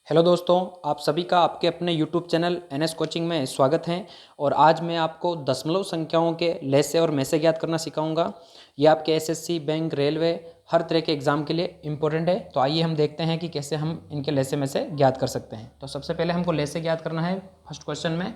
Hello दोस्तों, आप सभी का आपके अपने यूट्यूब चैनल एनएस कोचिंग में स्वागत है। और आज मैं आपको दशमलव संख्याओं के लैसे और मैसे ज्ञात करना सिखाऊंगा। ये आपके एसएससी, बैंक, रेलवे हर तरह के एग्ज़ाम के लिए इम्पोर्टेंट है। तो आइए हम देखते हैं कि कैसे हम इनके लैसे मैसे ज्ञात कर सकते हैं। तो सबसे पहले हमको लैसे ज्ञात करना है फर्स्ट क्वेश्चन में।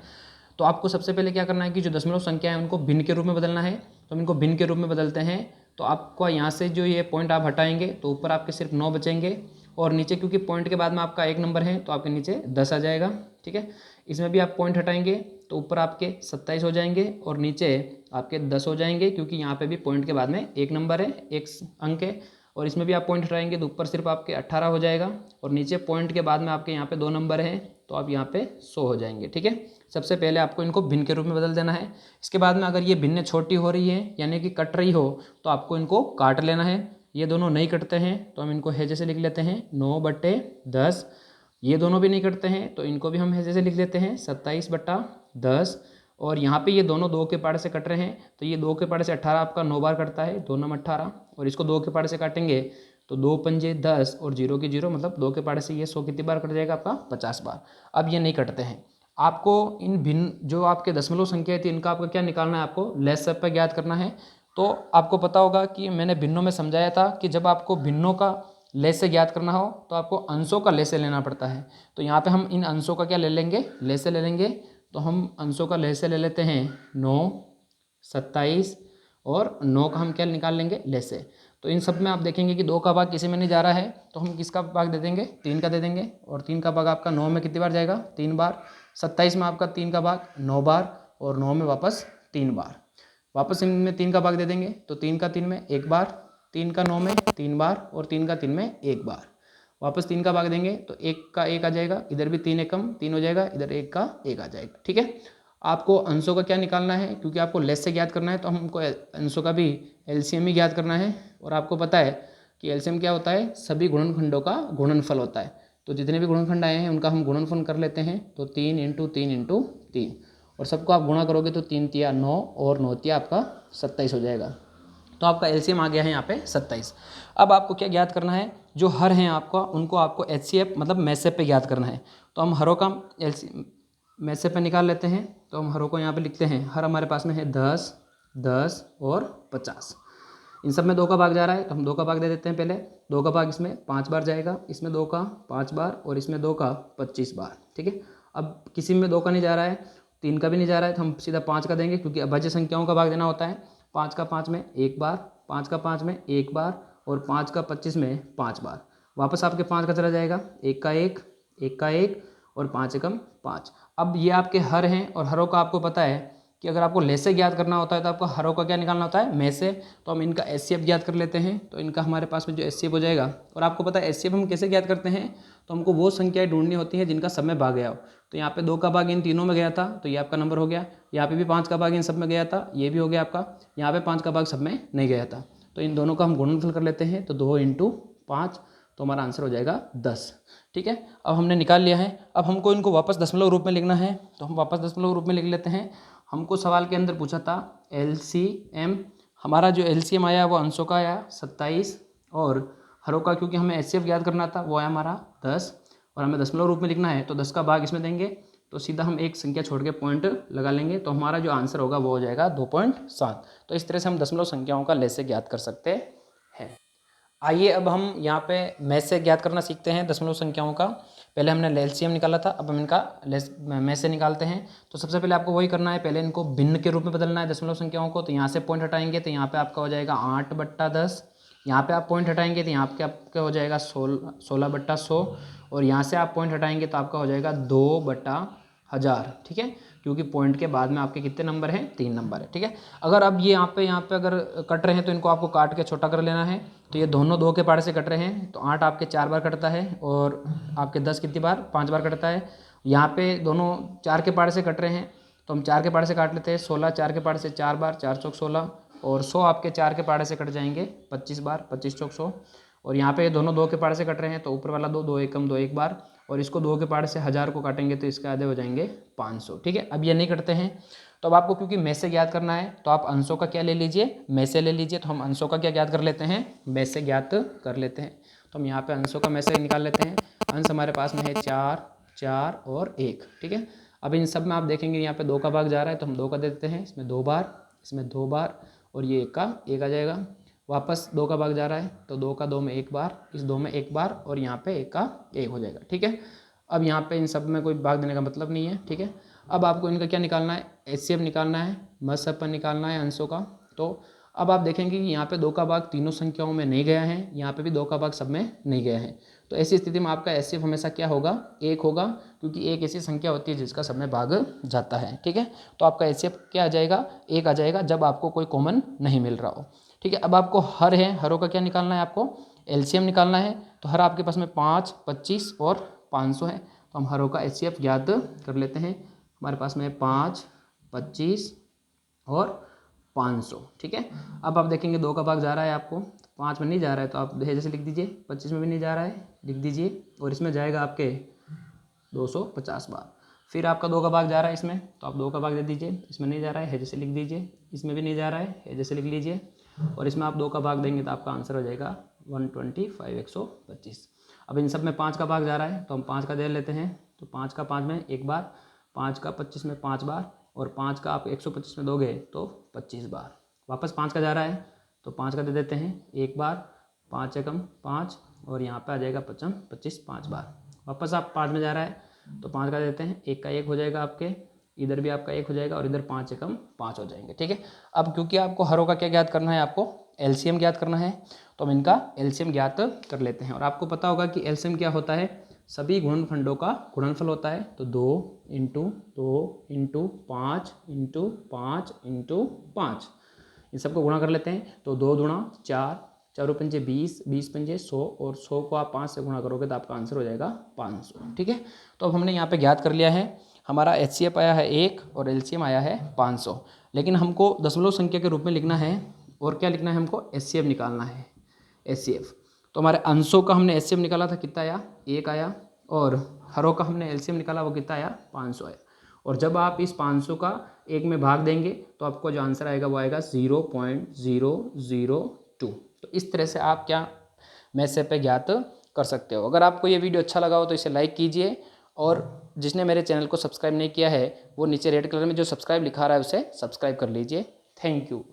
तो आपको सबसे पहले क्या करना है कि जो दशमलव संख्या है उनको भिन्न के रूप में बदलना है। तो हम इनको भिन्न के रूप में बदलते हैं। तो आपको यहाँ से जो ये पॉइंट आप हटाएंगे तो ऊपर आपके सिर्फ 9 बचेंगे और नीचे क्योंकि पॉइंट के बाद में आपका एक नंबर है तो आपके नीचे 10 आ जाएगा। ठीक है, इसमें भी आप पॉइंट हटाएंगे तो ऊपर आपके 27 हो जाएंगे और नीचे आपके 10 हो जाएंगे क्योंकि यहाँ पे भी पॉइंट के बाद में एक नंबर है, एक अंक है। और इसमें भी आप पॉइंट हटाएंगे तो ऊपर सिर्फ आपके 18 हो जाएगा और नीचे पॉइंट के बाद में आपके यहाँ पे 2 नंबर हैं तो आप यहाँ पे 100 हो जाएंगे। ठीक है, सबसे पहले आपको इनको भिन्न के रूप में बदल देना है। इसके बाद में अगर ये भिन्न छोटी हो रही है यानी कि कट रही हो तो आपको इनको काट लेना है। ये दोनों नहीं कटते हैं तो हम इनको हैजे से लिख लेते हैं 9/10। ये दोनों भी नहीं कटते हैं तो इनको भी हम हैजे से लिख लेते हैं 27/10। और यहाँ पे ये दोनों 2 के पाड़े से कट रहे हैं तो ये 2 के पाड़े से 18 आपका 9 बार कटता है, 2 9 18। और इसको 2 के पाड़े से काटेंगे तो 2 पंजे 10 और 0 की 0 मतलब 2 के पाड़े से ये 100 कितनी बार कट जाएगा आपका 50 बार। अब ये नहीं कटते हैं। आपको इन भिन्न जो आपके दशमलव संख्या थी इनका आपको क्या निकालना है, आपको लैसे पे ज्ञात करना है। तो आपको पता होगा कि मैंने भिन्नों में समझाया था कि जब आपको भिन्नों का लैसे ज्ञात करना हो तो आपको अंशों का लैसे लेना पड़ता है। तो यहाँ पे हम इन अंशों का क्या ले लेंगे, लैसे ले लेंगे। तो हम अंशों का लैसे ले लेते हैं 9, 27 और 9 का हम क्या निकाल लेंगे, लैसे। तो इन सब में आप देखेंगे कि 2 का भाग किसी में नहीं जा रहा है तो हम किसका भाग दे देंगे, 3 का दे देंगे। और 3 का भाग आपका 9 में कितनी बार जाएगा, 3 बार। 27 में आपका 3 का भाग 9 बार और 9 में वापस 3 बार। वापस इनमें 3 का भाग दे देंगे तो 3 का 3 में 1 बार, 3 का 9 में 3 बार और 3 का 3 में 1 बार। वापस 3 का भाग देंगे तो 1 का 1 आ जाएगा, इधर भी 3 एकम 3 हो जाएगा, इधर 1 का 1 आ जाएगा। ठीक है, आपको अंशों का क्या निकालना है क्योंकि आपको लेस से ज्ञात करना है तो हमको अंशों का भी एलसीएम ही ज्ञात करना है। और आपको पता है कि एलसीएम क्या होता है, सभी गुणनखंडों का गुणनफल होता है। तो जितने भी गुणनखंड आए हैं उनका हम गुणनफल कर लेते हैं। तो 3 × 3 × 3 और सबको आप गुणा करोगे तो 3 तिया 9 और 9 तिया आपका 27 हो जाएगा। तो आपका एलसीएम आ गया है यहाँ पे 27। अब आपको क्या ज्ञात करना है, जो हर हैं आपका उनको आपको एचसीएफ मतलब मैसे पे ज्ञात करना है। तो हम हरों का एलसीएम मैसे पे निकाल लेते हैं। तो हम हरों को यहाँ पे लिखते हैं, हर हमारे पास में है 10, 10 और 50। इन सब में 2 का भाग जा रहा है तो हम 2 का भाग दे देते हैं। पहले 2 का भाग इसमें 5 बार जाएगा, इसमें 2 का 5 बार और इसमें 2 का 25 बार। ठीक है, अब किसी में 2 का नहीं जा रहा है, 3 का भी नहीं जा रहा है तो हम सीधा 5 का देंगे क्योंकि अभाज्य संख्याओं का भाग देना होता है। 5 का 5 में 1 बार, 5 का 5 में 1 बार और 5 का 25 में 5 बार। वापस आपके 5 का चला जाएगा, 1 का 1, 1 का 1 और 5 एकम 5। अब ये आपके हर हैं और हरों का आपको पता है कि अगर आपको लैसे ज्ञात करना होता है तो आपको हरों का क्या निकालना होता है, में से। तो हम इनका एचसीएफ ज्ञात कर लेते हैं। तो इनका हमारे पास में जो एचसीएफ हो जाएगा, और आपको पता है एचसीएफ हम कैसे ज्ञात करते हैं, तो हमको वो संख्याएं ढूंढनी होती हैं जिनका सब में भाग गया हो। तो यहाँ पे 2 का भाग इन तीनों में गया था तो ये आपका नंबर हो गया। यहाँ पे भी 5 का भाग इन सब में गया था, ये भी हो गया आपका। यहाँ पे 5 का भाग सब में नहीं गया था तो इन दोनों का हम गुणनफल कर लेते हैं। तो 2 × 5 तो हमारा आंसर हो जाएगा 10। ठीक है, अब हमने निकाल लिया है। अब हमको इनको वापस दशमलव रूप में लिखना है तो हम वापस दशमलव रूप में लिख लेते हैं। हमको सवाल के अंदर पूछा था एलसीएम, हमारा जो एलसीएम आया वो अंशों का आया 27 और हरों का क्योंकि हमें एचसीएफ ज्ञात करना था वो आया हमारा 10 और हमें दशमलव रूप में लिखना है तो 10 का भाग इसमें देंगे तो सीधा हम एक संख्या छोड़ के पॉइंट लगा लेंगे तो हमारा जो आंसर होगा वो हो जाएगा 2.7। तो इस तरह से हम दशमलव संख्याओं का लैसे ज्ञात कर सकते हैं। आइए अब हम यहाँ पे मैथ से ज्ञात करना सीखते हैं दशमलव संख्याओं का। पहले हमने एलसीएम निकाला था, अब हम इनका मैथ से निकालते हैं। तो सबसे पहले आपको वही करना है, पहले इनको भिन्न के रूप में बदलना है दशमलव संख्याओं को। तो यहाँ से पॉइंट हटाएंगे तो यहाँ पे आपका हो जाएगा 8/10। यहाँ पे आप पॉइंट हटाएंगे तो यहाँ पे आपका हो जाएगा 16/100 और यहाँ से आप पॉइंट हटाएंगे तो आपका हो जाएगा 2/1000। ठीक है, क्योंकि पॉइंट के बाद में आपके कितने नंबर हैं, 3 नंबर है। ठीक है, अगर अब ये यहाँ पे अगर कट रहे हैं तो इनको आपको काट के छोटा कर लेना है। तो ये दोनों 2 के पाड़े से कट रहे हैं तो 8 आपके 4 बार कटता है और आपके 10 कितनी बार, 5 बार कटता है। यहाँ पे दोनों 4 के पाड़े से कट रहे हैं तो हम 4 के पाड़े से काट लेते हैं। 16 4 के पाड़े से 4 बार, 4 चौक 16 और 100 आपके 4 के पाड़े से कट जाएंगे 25 बार, 25 चौक 100। और यहाँ पे दोनों 2 के पाड़े से कट रहे हैं तो ऊपर वाला 2 एकम 2 1 बार और इसको 2 के पाड़े से 1000 को काटेंगे तो इसके आधे हो जाएंगे 500। ठीक है, अब ये नहीं कटते हैं तो अब आपको क्योंकि में से ज्ञात करना है तो आप अंशों का क्या ले लीजिए, में से ले लीजिए। तो हम अंशों का क्या ज्ञात कर लेते हैं, में से ज्ञात कर लेते हैं। तो हम यहाँ पे अंशों का मैसेज निकाल लेते हैं। अंश हमारे पास में है 4, 4 और 1, ठीक है। अब इन सब में आप देखेंगे यहाँ पे 2 का भाग जा रहा है तो हम 2 का दे देते हैं, इसमें 2 बार, इसमें 2 बार, और ये 1 का 1 आ जाएगा। वापस 2 का भाग जा रहा है तो 2 का 2 में 1 बार, इस 2 में 1 बार, और यहाँ पे 1 का 1 हो जाएगा, ठीक है। अब यहाँ पे इन सब में कोई भाग देने का मतलब नहीं है, ठीक है। अब आपको इनका क्या निकालना है, HCF निकालना है, मसप निकालना है अंशों का। तो अब आप देखेंगे कि यहाँ पे 2 का भाग तीनों संख्याओं में नहीं गया है, यहाँ पे भी 2 का भाग सब में नहीं गया है। तो ऐसी स्थिति में आपका HCF हमेशा क्या होगा, 1 होगा, क्योंकि एक ऐसी संख्या होती है जिसका सब में भाग जाता है, ठीक है। तो आपका HCF क्या आ जाएगा, 1 आ जाएगा जब आपको कोई कॉमन नहीं मिल रहा हो, ठीक है। अब आपको हर है, हरों का क्या निकालना है, आपको LCM निकालना है। तो हर आपके पास में 5, 25 और 500 है, तो हम हरों का HCF ज्ञात कर लेते हैं। हमारे पास में 5, 25 और 500, ठीक है। अब आप देखेंगे 2 का भाग जा रहा है आपको, 5 में नहीं जा रहा है तो आप जैसे लिख दीजिए, 25 में भी नहीं जा रहा है लिख दीजिए, और इसमें जाएगा आपके 250 बार। फिर आपका 2 का भाग जा रहा है इसमें, तो आप 2 का भाग दे दीजिए, इसमें नहीं जा रहा है जैसे लिख दीजिए, इसमें भी नहीं जा रहा है जैसे लिख लीजिए, और इसमें आप 2 का भाग देंगे तो आपका आंसर हो जाएगा 125, 125। अब इन सब में 5 का भाग जा रहा है तो हम 5 का दे लेते हैं, तो 5 का 5 में 1 बार, 5 का 25 में 5 बार, और 5 का आप 125 में दोगे तो 25 बार। वापस 5 का जा रहा है तो 5 का दे देते हैं 1 बार, 5 एकम 5, और यहाँ पे आ जाएगा 25, 25 5 बार। वापस आप 5 में जा रहा है तो 5 का देते हैं, 1 का 1 हो जाएगा आपके, इधर भी आपका 1 हो जाएगा, और इधर 5 एकम 5 हो जाएंगे, ठीक है। अब क्योंकि आपको हरों का क्या ज्ञात करना है, आपको LCM ज्ञात करना है, तो हम इनका LCM ज्ञात कर लेते हैं। और आपको पता होगा कि LCM क्या होता है, सभी गुणनखंडों का गुणनफल होता है। तो 2 इंटू 2 इंटू 5 इंटू 5 इंटू 5, इन सबको गुणा कर लेते हैं। तो 2 दूणा 4, 4 पंजे 20, 20 पंजे 100, और 100 को आप 5 से गुणा करोगे तो आपका आंसर हो जाएगा 500, ठीक है। तो अब हमने यहाँ पे ज्ञात कर लिया है, हमारा HCF आया है 1 और LCM आया है 500, लेकिन हमको दशमलव संख्या के रूप में लिखना है, और क्या लिखना है हमको, HCF निकालना है, HCF। तो हमारे अंशों का हमने HCF निकाला था, कितना आया, 1 आया, और हरों का हमने LCM निकाला, वो कितना आया, 500 आया। और जब आप इस 500 का 1 में भाग देंगे तो आपको जो आंसर आएगा वो आएगा 0.002। तो इस तरह से आप क्या मैसे पे ज्ञात कर सकते हो। अगर आपको ये वीडियो अच्छा लगा हो तो इसे लाइक कीजिए, और जिसने मेरे चैनल को सब्सक्राइब नहीं किया है वो नीचे रेड कलर में जो सब्सक्राइब लिखा रहा है उसे सब्सक्राइब कर लीजिए। Thank you.